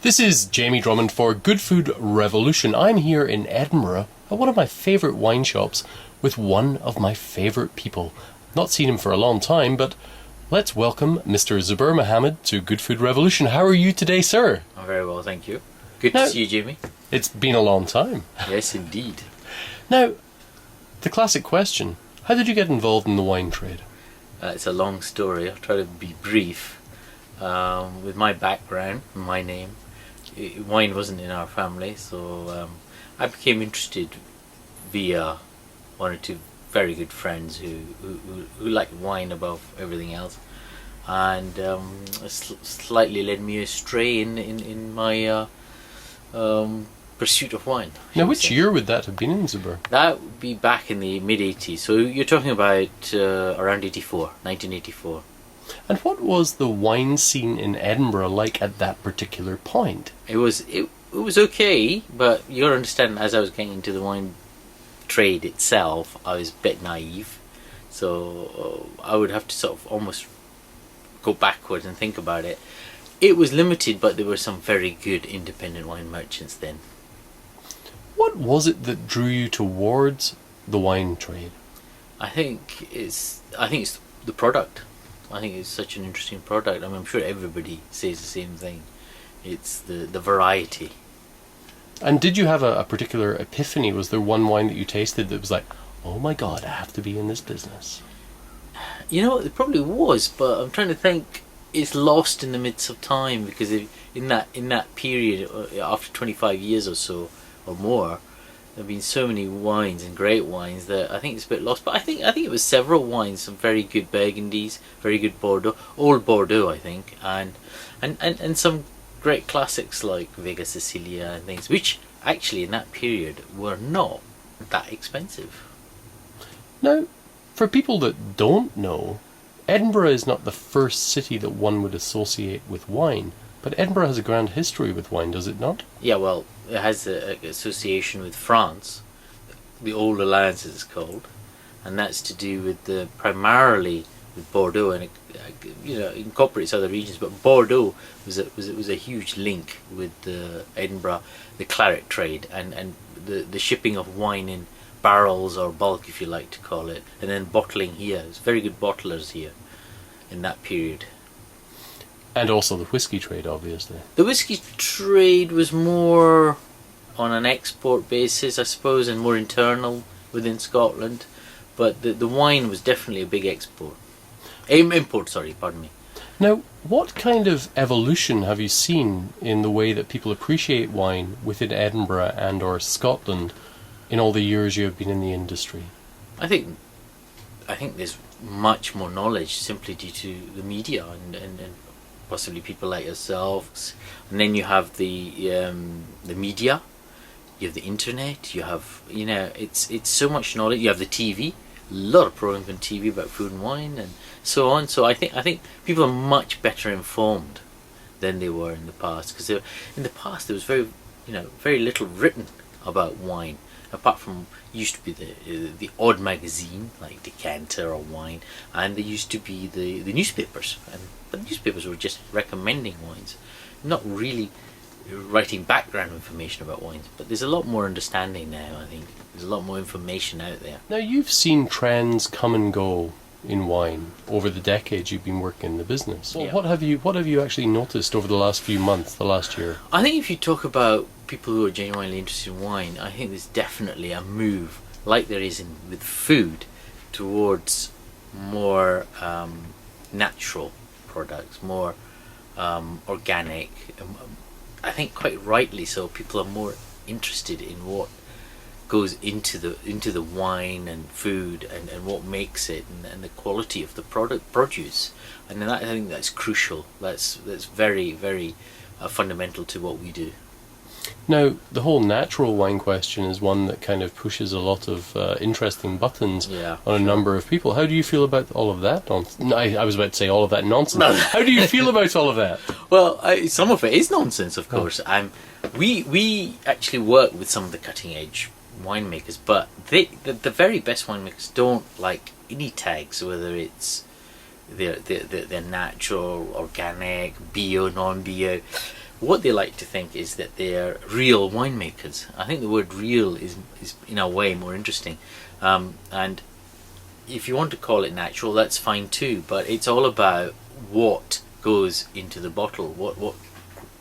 This is Jamie Drummond for Good Food Revolution. I'm here in Edinburgh at one of my favourite wine shops with one of my favourite people. Not seen him for a long time, but let's welcome Mr. Zubair Mohamed to Good Food Revolution. How are you today, sir? I'm very well, thank you. Good to see you, Jamie. It's been a long time. Yes, indeed. Now, the classic question, how did you get involved in the wine trade? It's a long story. I'll try to be brief. With my background, my name, wine wasn't in our family, so I became interested via one or two very good friends who liked wine above everything else, and slightly led me astray in my pursuit of wine. Now, which year would that have been in, Zubair? That would be back in the mid-80s, so you're talking about around 1984. And what was the wine scene in Edinburgh like at that particular point? It was okay, but you got to understand, as I was getting into the wine trade itself, I was a bit naive, so I would have to sort of almost go backwards and think about it. It was limited, but there were some very good independent wine merchants then. What was it that drew you towards the wine trade? I think it's the product. I think it's such an interesting product. I mean, I'm sure everybody says the same thing. It's the variety. And did you have a particular epiphany? Was there one wine that you tasted that was like, oh my god, I have to be in this business? You know, it probably was, but I'm trying to think. It's lost in the midst of time, because in that period, after 25 years or so, or more, there have been so many wines and great wines that I think it's a bit lost. But I think it was several wines, some very good Burgundies, very good Bordeaux, old Bordeaux, I think, and some great classics like Vega Sicilia and things, which actually in that period were not that expensive. Now, for people that don't know, Edinburgh is not the first city that one would associate with wine, but Edinburgh has a grand history with wine, does it not? Yeah, well, it has an association with France, the Old Alliance it's called, and that's to do with primarily with Bordeaux, and it incorporates other regions. But Bordeaux was a huge link with Edinburgh, the claret trade, and the shipping of wine in barrels or bulk, if you like to call it, and then bottling here. There's very good bottlers here in that period. And also the whiskey trade, obviously. The whiskey trade was more on an export basis, I suppose, and more internal within Scotland. But the wine was definitely a big export. Import, sorry, pardon me. Now, what kind of evolution have you seen in the way that people appreciate wine within Edinburgh and or Scotland in all the years you have been in the industry? I think there's much more knowledge simply due to the media and possibly people like yourselves, and then you have the media, you have the internet, you have it's so much knowledge. You have the TV, a lot of programs on TV about food and wine and so on. So I think people are much better informed than they were in the past, because in the past there was very little written about wine, apart from used to be the odd magazine like Decanter or Wine, and there used to be the newspapers, but the newspapers were just recommending wines, not really writing background information about wines. But there's a lot more understanding now. I think there's a lot more information out there. Now, you've seen trends come and go in wine over the decades you've been working in the business. So yeah. What have you actually noticed over the last few months, the last year? I think if you talk about people who are genuinely interested in wine, I think there's definitely a move, like there is with food, towards more natural products, more organic. I think quite rightly so. People are more interested in what goes into the wine and food and what makes it, and the quality of the produce, and I think that's crucial. That's very, very fundamental to what we do. Now, the whole natural wine question is one that kind of pushes a lot of interesting buttons on a number of people. How do you feel about all of that? I was about to say all of that nonsense. No. How do you feel about all of that? Well, some of it is nonsense, of course. We actually work with some of the cutting edge winemakers, but the very best winemakers don't like any tags, whether it's they're natural, organic, bio, non-bio. what they like to think is that they're real winemakers. I think the word real is in a way more interesting. And if you want to call it natural, that's fine too, but it's all about what goes into the bottle,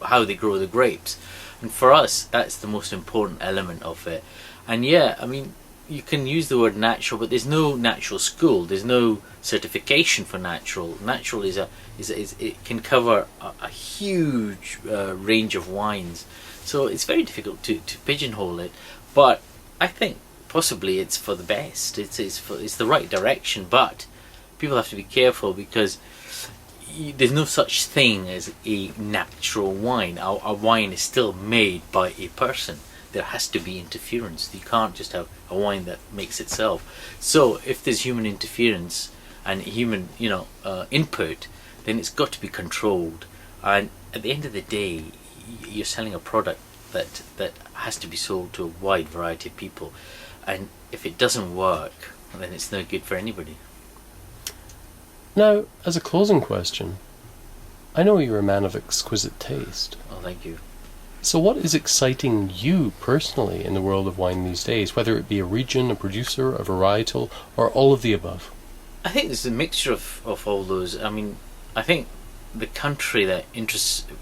how they grow the grapes. And for us, that's the most important element of it. And yeah, I mean, you can use the word natural, but there's no natural school. There's no certification for natural. Natural is it can cover a huge range of wines. So it's very difficult to pigeonhole it. But I think possibly it's for the best. It's the right direction. But people have to be careful, because there's no such thing as a natural wine. A wine is still made by a person. There has to be interference. You can't just have a wine that makes itself. So if there's human interference and human, input, then it's got to be controlled. And at the end of the day, you're selling a product that has to be sold to a wide variety of people. And if it doesn't work, then it's no good for anybody. Now, as a closing question, I know you're a man of exquisite taste. Oh, thank you. So what is exciting you personally in the world of wine these days, whether it be a region, a producer, a varietal, or all of the above? I think there's a mixture of all those. I mean, I think the country that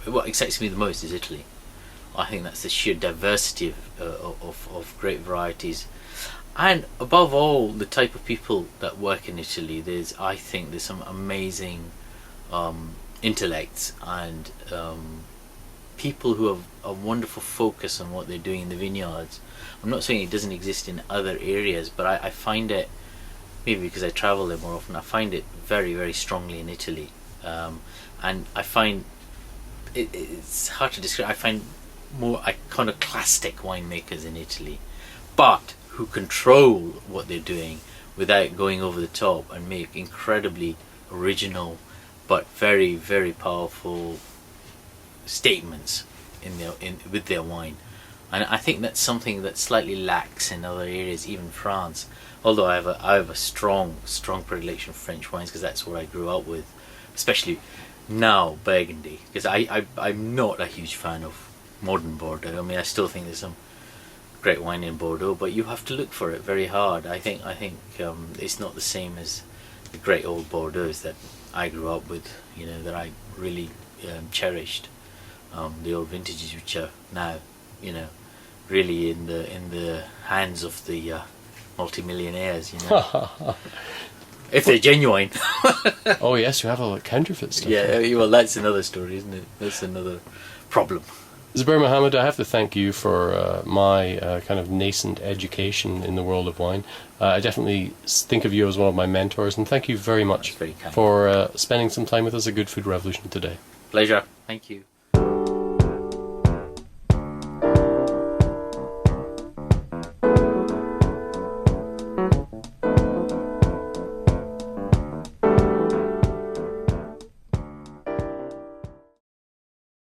what excites me the most is Italy. I think that's the sheer diversity of great varieties. And above all, the type of people that work in Italy. I think there's some amazing intellects and people who have a wonderful focus on what they're doing in the vineyards. I'm not saying it doesn't exist in other areas, but I find it, maybe because I travel there more often, I find it very, very strongly in Italy. And I find it's hard to describe. I find more iconoclastic winemakers in Italy, but who control what they're doing without going over the top, and make incredibly original but very, very powerful statements with their wine. And I think that's something that slightly lacks in other areas, even France. Although I have a strong predilection for French wines, because that's what I grew up with, especially now Burgundy. Because I'm not a huge fan of modern Bordeaux. I mean, I still think there's some great wine in Bordeaux, but you have to look for it very hard. I think it's not the same as the great old Bordeaux that I grew up with. That I really cherished. The old vintages, which are now, really in the hands of the multimillionaires. If they're genuine. Oh yes, you have all that counterfeit stuff. Yeah, well, that's another story, isn't it? That's another problem. Zubair Mohamed, I have to thank you for my kind of nascent education in the world of wine. I definitely think of you as one of my mentors, and thank you very much very kind. for spending some time with us at Good Food Revolution today. Pleasure. Thank you.